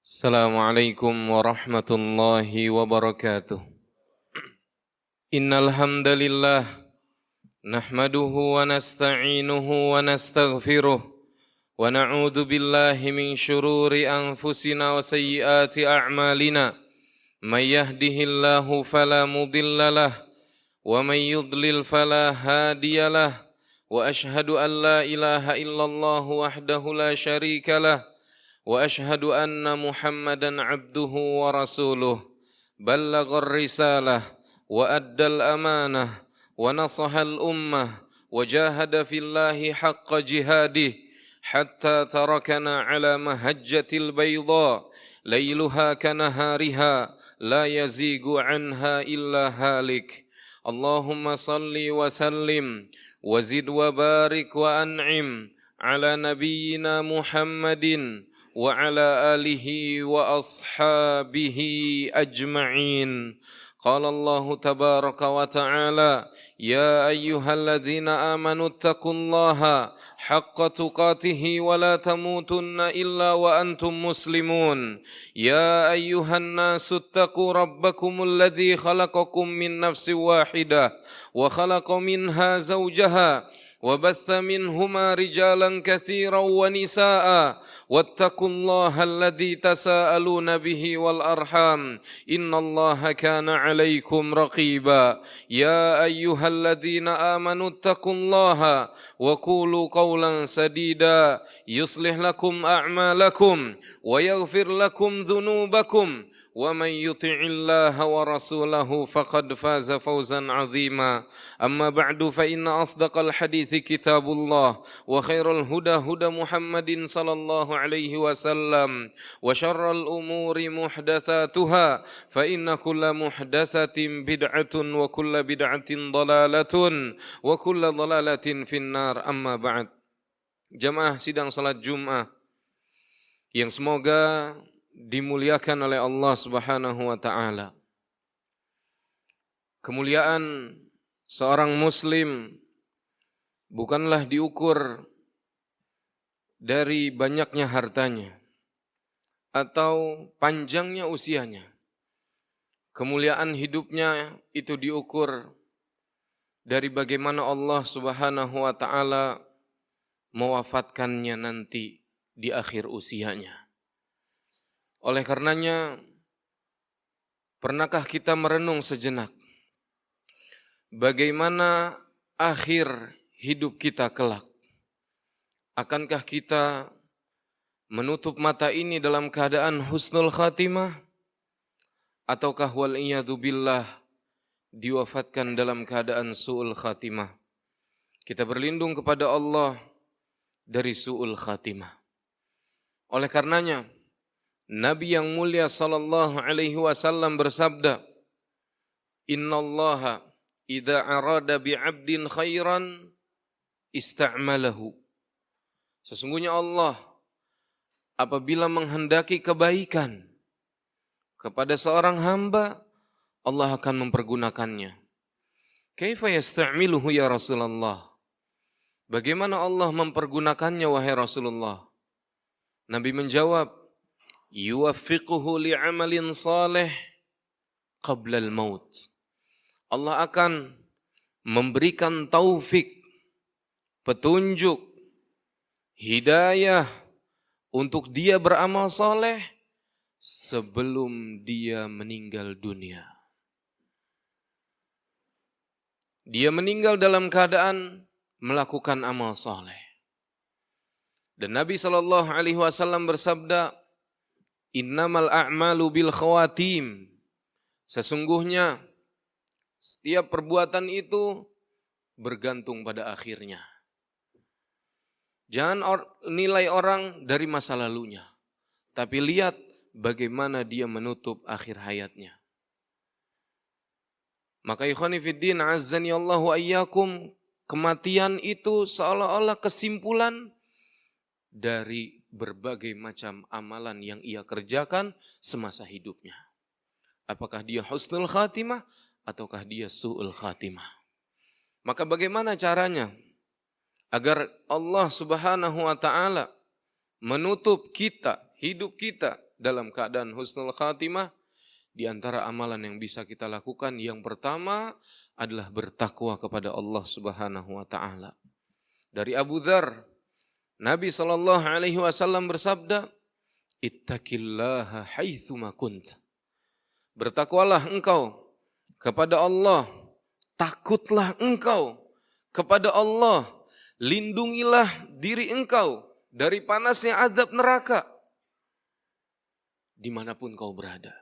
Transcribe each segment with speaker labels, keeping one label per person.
Speaker 1: Assalamualaikum warahmatullahi wabarakatuh. Innal hamdalillah nahmaduhu wa nasta'inuhu wa nastaghfiruh wa na'udzu billahi min shururi anfusina wa sayyiati a'malina. May yahdihillahu fala mudilla lahu wa may yudlil fala hadiyalah. Wa ashhadu an la ilaha illallah wahdahu la syarika lahu وأشهد أن محمدًا عبده ورسوله بلغ الرسالة وأدى الأمانة ونصح الأمة وجاهد في الله حق جهاده حتى تركنا على مهجة البيضاء ليلها كنهارها لا يزيغ عنها إلا هالك اللهم صل وسلم وزد وبارك وأنعم على نبينا محمد وعلى آله وأصحابه أجمعين. قال الله تبارك وتعالى يا أيها الذين آمنوا اتقوا الله حق تقاته ولا تموتن إلا وأنتم مسلمون. يا أيها الناس اتقوا ربكم الذي خلقكم من نفس واحدة وخلق منها زوجها وبث منهما رجالا كثيرا ونساء واتقوا الله الذي تساءلون به والأرحام إن الله كان عليكم رقيبا. يا أيها الذين آمنوا اتقوا الله وقولوا قولا سديدا يصلح لكم أعمالكم ويغفر لكم ذنوبكم ومن يطع الله ورسوله فقد فاز فوزا عظيما. أما بعد فإن أصدق الحديث كتاب الله وخير الهدى هدى محمد صلى الله عليه وسلم وشر الأمور محدثاتها فإن كل محدثة بدعة وكل بدعة ضلالة وكل ضلالة في النار. أما بعد. Jamaah sidang salat Jumat yang semoga dimuliakan oleh Allah Subhanahu wa taala. Kemuliaan seorang muslim bukanlah diukur dari banyaknya hartanya atau panjangnya usianya. Kemuliaan hidupnya itu diukur dari bagaimana Allah Subhanahu wa taala mewafatkannya nanti di akhir usianya. Oleh karenanya, pernahkah kita merenung sejenak bagaimana akhir hidup kita kelak? Akankah kita menutup mata ini dalam keadaan husnul khatimah? Ataukah wal'iyadu billah diwafatkan dalam keadaan su'ul khatimah? Kita berlindung kepada Allah dari su'ul khatimah. Oleh karenanya, Nabi yang mulia sallallahu alaihi wasallam bersabda, "Innallaha idza arada bi'abdin khairan ista'malahu." Sesungguhnya Allah apabila menghendaki kebaikan kepada seorang hamba, Allah akan mempergunakannya. Kaifa yasta'miluhu ya Rasulullah? Bagaimana Allah mempergunakannya wahai Rasulullah? Nabi menjawab, yuwaffiquhu li'amalin salih qabla al-maut. Allah akan memberikan taufik, petunjuk, hidayah untuk dia beramal saleh sebelum dia meninggal dunia. Dia meninggal dalam keadaan melakukan amal saleh. Dan Nabi SAW bersabda, innamal a'malu bil khawatim. Sesungguhnya setiap perbuatan itu bergantung pada akhirnya. Jangan nilai orang dari masa lalunya, tapi lihat bagaimana dia menutup akhir hayatnya. Maka ikhwani fiddin azzani Allahu ayyakum, kematian itu seolah-olah kesimpulan dari berbagai macam amalan yang ia kerjakan semasa hidupnya. Apakah dia husnul khatimah ataukah dia su'ul khatimah? Maka bagaimana caranya agar Allah Subhanahu wa taala menutup kita, hidup kita dalam keadaan husnul khatimah, di antara amalan yang bisa kita lakukan yang pertama adalah bertakwa kepada Allah Subhanahu wa taala. Dari Abu Dzar, Nabi SAW bersabda, "Ittaqillaha haitsu ma kunt." Bertakwalah engkau kepada Allah, takutlah engkau kepada Allah, lindungilah diri engkau dari panasnya azab neraka dimanapun kau berada,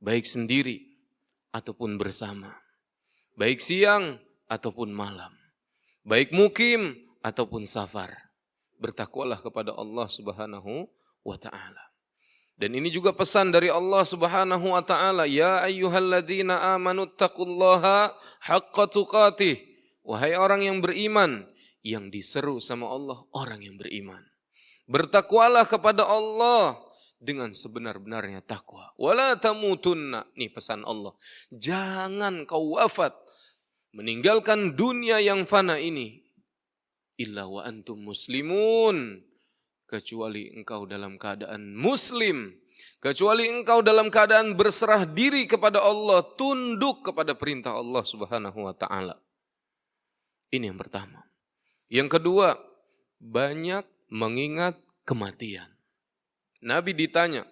Speaker 1: baik sendiri ataupun bersama, baik siang ataupun malam, baik mukim ataupun safar. Bertakwalah kepada Allah Subhanahu wa ta'ala. Dan ini juga pesan dari Allah Subhanahu wa ta'ala, ya ayyuhalladzina amanu taqullaha haqqa tuqatih. Wahai orang yang beriman, yang diseru sama Allah orang yang beriman. Bertakwalah kepada Allah dengan sebenar-benarnya takwa. Wala tamutunna, nih pesan Allah. Jangan kau wafat, meninggalkan dunia yang fana ini, illa wa antum muslimun, kecuali engkau dalam keadaan muslim, kecuali engkau dalam keadaan berserah diri kepada Allah, tunduk kepada perintah Allah Subhanahu wa ta'ala. Ini yang pertama. Yang kedua, banyak mengingat kematian. Nabi ditanya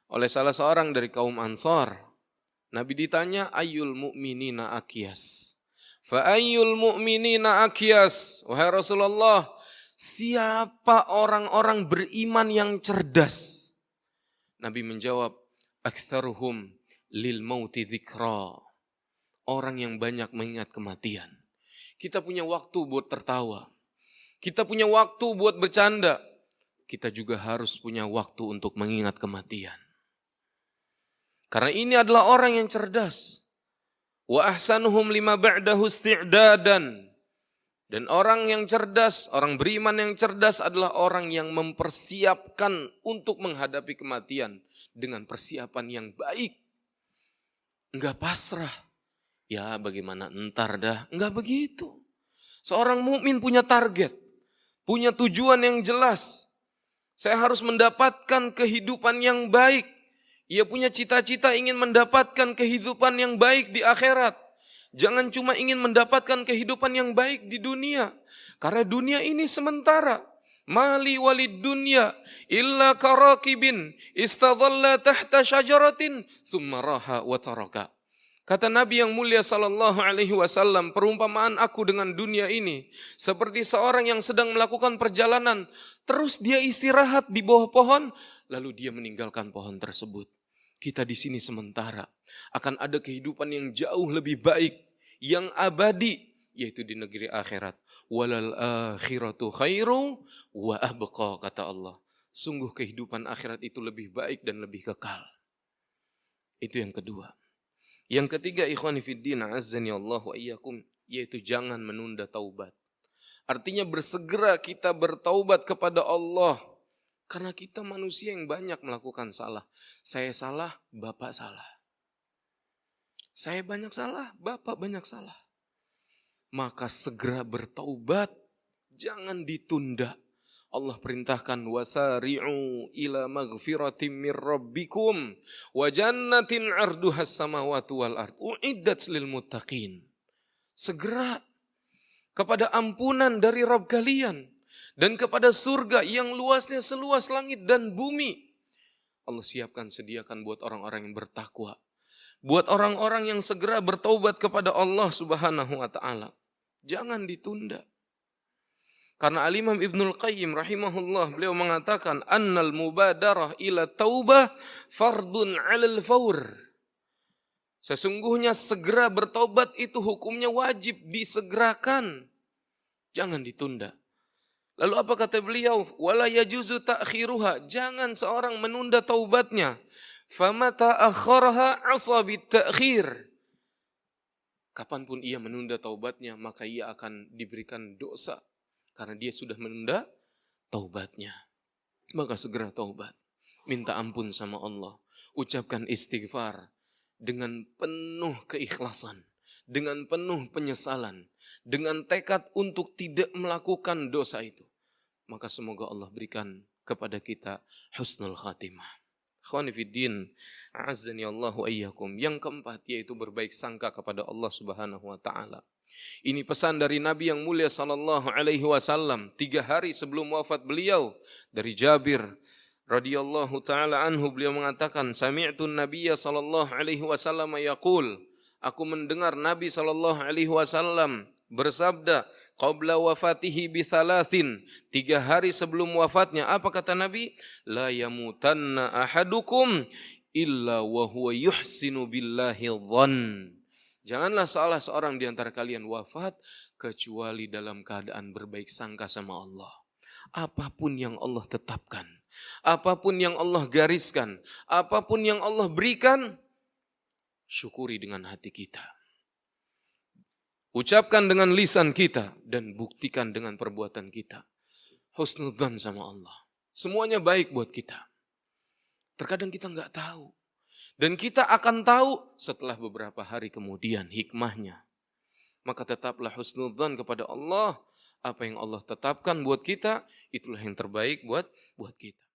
Speaker 1: oleh salah seorang dari kaum Ansar. Nabi ditanya, ayyul mu'minina akyas? Fa ayyul mu'minina akyas? Wahai Rasulullah, siapa orang-orang beriman yang cerdas? Nabi menjawab, aktsaruhum lil mauti dzikra. Orang yang banyak mengingat kematian. Kita punya waktu buat tertawa. Kita punya waktu buat bercanda. Kita juga harus punya waktu untuk mengingat kematian. Karena ini adalah orang yang cerdas. Wa ahsanuhum lima ba'dahu isti'dadan. Dan orang yang cerdas, orang beriman yang cerdas adalah orang yang mempersiapkan untuk menghadapi kematian dengan persiapan yang baik. Enggak pasrah. Ya bagaimana entar dah, enggak begitu. Seorang mukmin punya target, punya tujuan yang jelas. Saya harus mendapatkan kehidupan yang baik. Ia punya cita-cita ingin mendapatkan kehidupan yang baik di akhirat. Jangan cuma ingin mendapatkan kehidupan yang baik di dunia. Karena dunia ini sementara. Mali walid dunya illa karakibin istadhalla tahta syajaratin thumma raha wa taraka. Kata Nabi yang mulia sallallahu alaihi wasallam, perumpamaan aku dengan dunia ini seperti seorang yang sedang melakukan perjalanan, terus dia istirahat di bawah pohon, lalu dia meninggalkan pohon tersebut. Kita di sini sementara, akan ada kehidupan yang jauh lebih baik, yang abadi, yaitu di negeri akhirat. Walal akhiratu khairu wa abqa, kata Allah. Sungguh kehidupan akhirat itu lebih baik dan lebih kekal. Itu yang kedua. Yang ketiga, ikhwani fiddin, azzani Allah wa iyyakum, yaitu jangan menunda taubat. Artinya bersegera kita bertaubat kepada Allah. Karena kita manusia yang banyak melakukan salah. Saya salah, Bapak salah. Saya banyak salah, Bapak banyak salah. Maka segera bertaubat, jangan ditunda. Allah perintahkan wasari'u ila maghfiratin mir rabbikum wa jannatin 'arduhas samawati wal ard u'iddat lil muttaqin. Segera kepada ampunan dari Rabb kalian dan kepada surga yang luasnya seluas langit dan bumi. Allah siapkan, sediakan buat orang-orang yang bertakwa, buat orang-orang yang segera bertaubat kepada Allah Subhanahu wa ta'ala. Jangan ditunda. Karena Al-Imam Ibnul Qayyim rahimahullah, beliau mengatakan annal mubadarah ila taubah fardun 'alal faur. Sesungguhnya segera bertaubat itu hukumnya wajib disegerakan. Jangan ditunda. Lalu apa kata beliau? Wala yajuzu ta'khiruha. Jangan seorang menunda taubatnya. Famata akharaha 'asa bit-ta'khir. Kapanpun ia menunda taubatnya, maka ia akan diberikan dosa. Karena dia sudah menunda taubatnya. Maka segera taubat. Minta ampun sama Allah. Ucapkan istighfar dengan penuh keikhlasan. Dengan penuh penyesalan. Dengan tekad untuk tidak melakukan dosa itu. maka semoga Allah berikan kepada kita husnul khatimah. Ikhwani fiddin, a'azzani Allahu ayyakum. Yang keempat yaitu berbaik sangka kepada Allah Subhanahu wa taala. Ini pesan dari Nabi yang mulia sallallahu alaihi wasallam 3 hari sebelum wafat beliau, dari Jabir radhiyallahu taala anhu, beliau mengatakan, sami'tu nabiyya sallallahu alaihi wasallam yaqul, aku mendengar Nabi sallallahu alaihi wasallam bersabda, qabla wafatihi bi thalathin, 3 hari sebelum wafatnya. Apa kata Nabi? La yamutanna ahadukum illa wa huwa yuhsinu billahi dhann. Janganlah salah seorang di antara kalian wafat kecuali dalam keadaan berbaik sangka sama Allah. Apapun yang Allah tetapkan, apapun yang Allah gariskan, apapun yang Allah berikan, syukuri dengan hati kita. Ucapkan dengan lisan kita dan buktikan dengan perbuatan kita. Husnudzan sama Allah. Semuanya baik buat kita. Terkadang kita nggak tahu. Dan kita akan tahu setelah beberapa hari kemudian hikmahnya. Maka tetaplah husnudzan kepada Allah. Apa yang Allah tetapkan buat kita, itulah yang terbaik buat kita.